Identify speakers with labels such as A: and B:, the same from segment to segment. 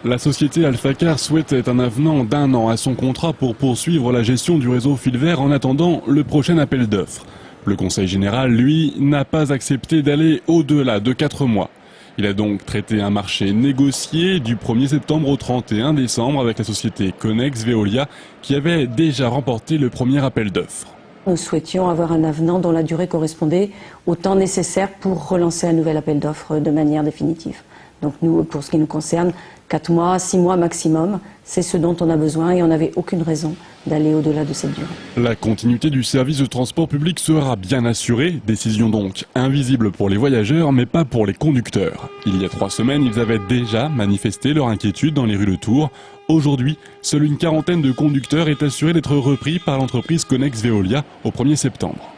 A: La société Alphacar souhaitait un avenant d'1 an à son contrat pour poursuivre la gestion du réseau fil vert en attendant le prochain appel d'offres. Le Conseil général, lui, n'a pas accepté d'aller au-delà de 4 mois. Il a donc traité un marché négocié du 1er septembre au 31 décembre avec la société Connex Veolia qui avait déjà remporté le premier appel d'offres.
B: Nous souhaitions avoir un avenant dont la durée correspondait au temps nécessaire pour relancer un nouvel appel d'offres de manière définitive. Donc nous, pour ce qui nous concerne, 4 mois, 6 mois maximum, c'est ce dont on a besoin et on n'avait aucune raison d'aller au-delà de cette durée.
A: La continuité du service de transport public sera bien assurée, décision donc invisible pour les voyageurs mais pas pour les conducteurs. Il y a 3 semaines, ils avaient déjà manifesté leur inquiétude dans les rues de Tours. Aujourd'hui, seule une quarantaine de conducteurs est assurée d'être repris par l'entreprise Connex Veolia au 1er septembre.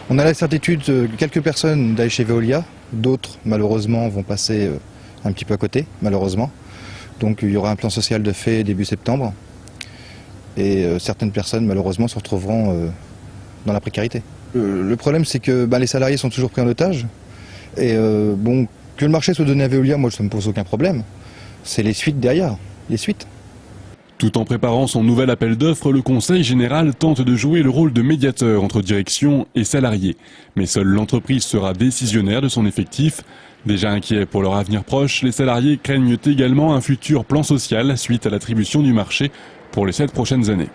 C: On a la certitude que quelques personnes d'aller chez Veolia, d'autres malheureusement vont passer un petit peu à côté, malheureusement. Donc il y aura un plan social de fait début septembre et certaines personnes malheureusement se retrouveront dans la précarité. Le problème c'est que les salariés sont toujours pris en otage et que le marché soit donné à Veolia, moi ça ne me pose aucun problème. C'est les suites derrière, les suites.
A: Tout en préparant son nouvel appel d'offres, le Conseil général tente de jouer le rôle de médiateur entre direction et salariés. Mais seule l'entreprise sera décisionnaire de son effectif. Déjà inquiets pour leur avenir proche, les salariés craignent également un futur plan social suite à l'attribution du marché pour les 7 prochaines années.